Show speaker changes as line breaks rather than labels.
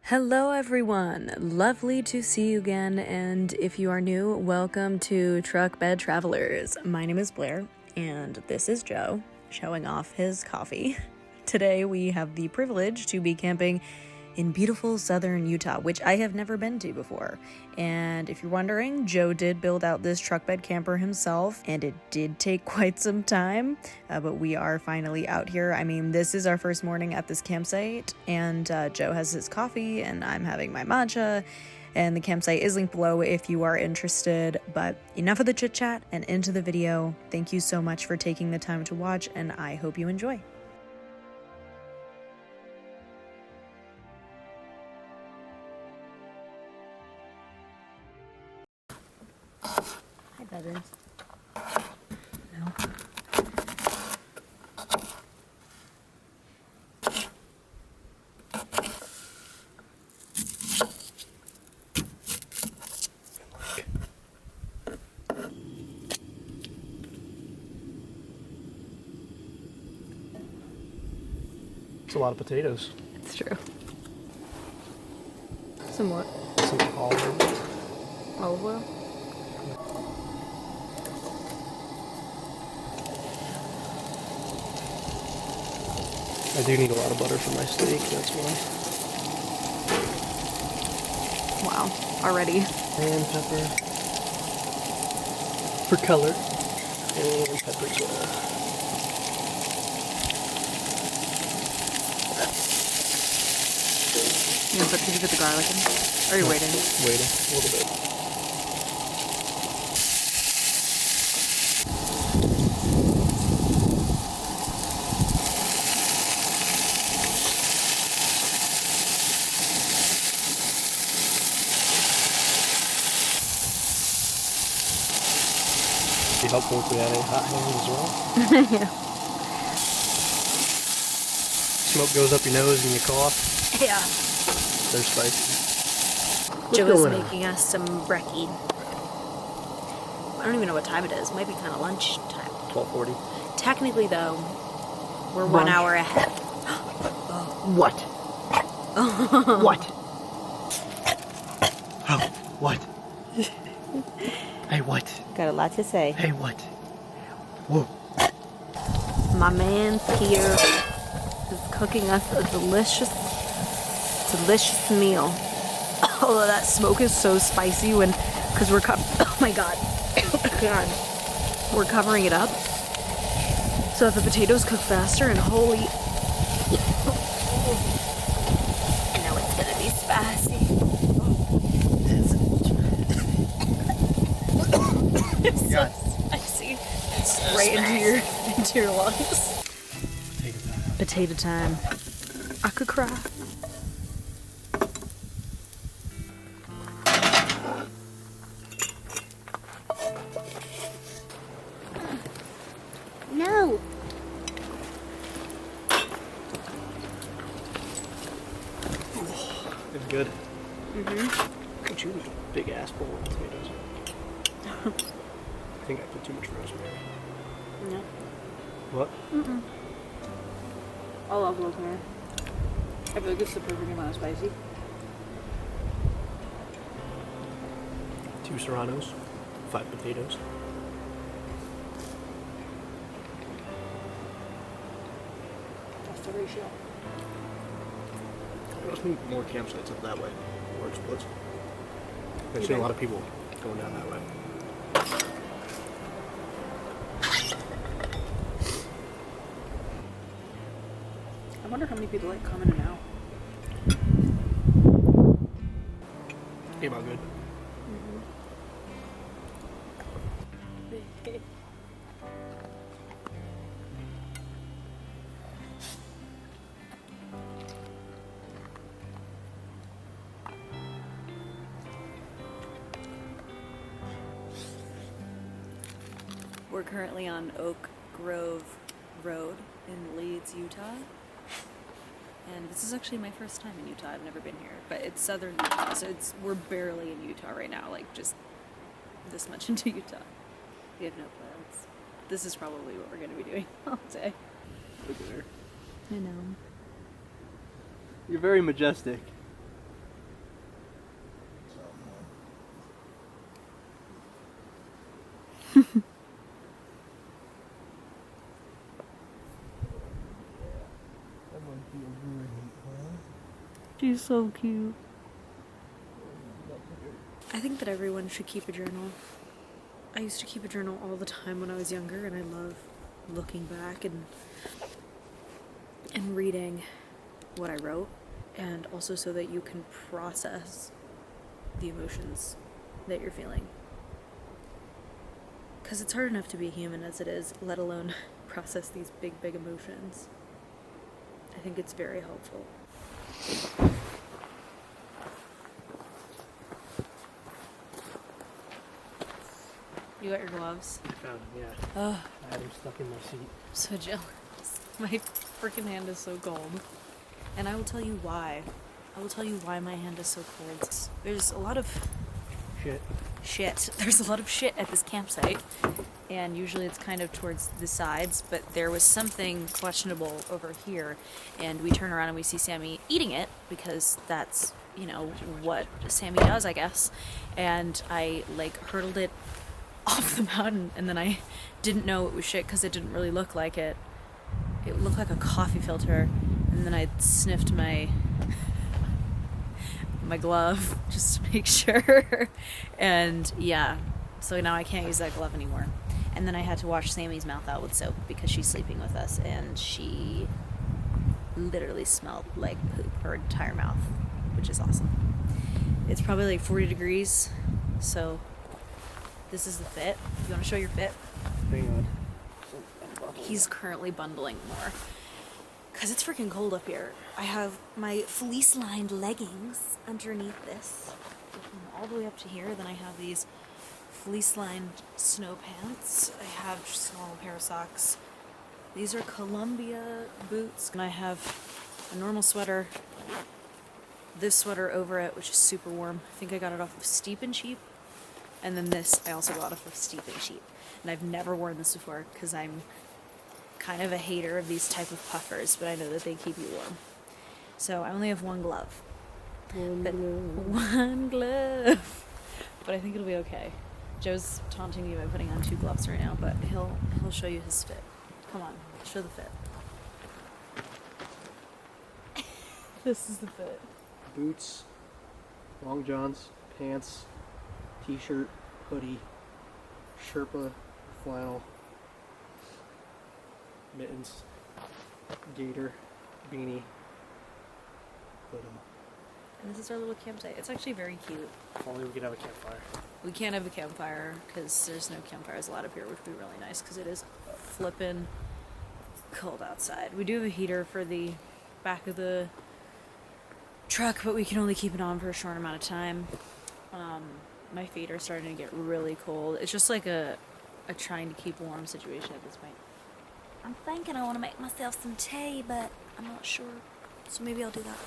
Hello everyone, lovely to see you again, and if you are new, welcome to Truck Bed Travelers. My name is Blair, and this is Joe, showing off his coffee. Today we have the privilege to be camping in beautiful southern Utah, which I have never been to before. And if you're wondering, Joe did build out this truck bed camper himself, and it did take quite some time, but we are finally out here. I mean, this is our first morning at this campsite, and Joe has his coffee, and I'm having my matcha, and the campsite is linked below if you are interested. But enough of the chit chat and into the video. Thank you so much for taking the time to watch, and I hope you enjoy. Hi, Butters. No.
It's a lot of potatoes.
It's true. Some what?
Some
Olive oil?
I do need a lot of butter for my steak, that's why.
Wow, already.
And pepper. For color. And pepper as well.
Did you put the garlic in? Or are you waiting?
Waiting a little bit. Be helpful if we had a hot hand as well.
Yeah.
Smoke goes up your nose and you cough.
Yeah.
They're spicy.
Joe is making us some brekkie. I don't even know what time it is. It might be kind of lunch time.
12:40.
Technically, though, we're 1 hour ahead.
What? What? Oh, what? Hey, what?
Got a lot to say.
Hey, what? Whoa.
My man's here is cooking us a delicious meal. Although that smoke is so spicy because we're oh my god. God. We're covering it up so that the potatoes cook faster, and holy I know it's gonna be spicy. It's so spicy. It's right into your lungs. Potato time. I could cry. No.
It's good. Could you eat a big ass bowl of potatoes? I think I put too much rosemary.
No.
What?
I love rosemary. I feel like it's the perfect amount of spicy.
2 serranos, 5 potatoes.
That's the ratio.
Let's need more campsites up that way, or splits. I've seen a lot of people going down that way.
I wonder how many people like come in and out.
Came out good.
We're currently on Oak Grove Road in Leeds, Utah. And this is actually my first time in Utah. I've never been here, but it's southern Utah, so we're barely in Utah right now, like just this much into Utah. We have no plans. This is probably what we're going to be doing all day.
Look at her.
I know.
You're very majestic.
She's so cute. I think that everyone should keep a journal. I used to keep a journal all the time when I was younger, and I love looking back and reading what I wrote, and also so that you can process the emotions that you're feeling. Because it's hard enough to be human as it is, let alone process these big emotions. I think it's very helpful. You got your gloves?
I found him, yeah.
Oh,
I had him stuck in my seat.
I'm so jealous. My freaking hand is so cold. And I will tell you why. I will tell you why my hand is so cold. There's a lot of shit. There's a lot of shit at this campsite. And usually it's kind of towards the sides, but there was something questionable over here. And we turn around and we see Sammy eating it, because that's, you know, what Sammy does, I guess. And I, like, hurtled it off the mountain, and then I didn't know it was shit because it didn't really look like it. It looked like a coffee filter, and then I sniffed my glove just to make sure. And yeah, so now I can't use that glove anymore. And then I had to wash Sammy's mouth out with soap because she's sleeping with us, and she literally smelled like poop, her entire mouth, which is awesome. It's probably like 40 degrees, so this is the fit. You want to show your fit?
Hang on.
He's currently bundling more because it's freaking cold up here. I have my fleece-lined leggings underneath this, all the way up to here. Then I have these fleece-lined snow pants. I have just a normal pair of socks. These are Columbia boots, and I have a normal sweater. This sweater over it, which is super warm. I think I got it off of Steep and Cheap. And then this I also got off of Steep and Cheap. And I've never worn this before because I'm kind of a hater of these type of puffers, but I know that they keep you warm. So I only have one glove. One glove. But I think it'll be okay. Joe's taunting me by putting on 2 gloves right now, but he'll show you his fit. Come on, show the fit. This is the fit.
Boots, long johns, pants, t-shirt, hoodie, Sherpa, flannel, mittens, gaiter, beanie, hood.
And this is our little campsite. It's actually very cute.
If only we could have a campfire.
We can't have a campfire because there's no campfires allowed up here, which would be really nice because it is flippin' cold outside. We do have a heater for the back of the truck, but we can only keep it on for a short amount of time. My feet are starting to get really cold. It's just like a trying to keep warm situation at this point. I'm thinking I want to make myself some tea, but I'm not sure. So maybe I'll do that.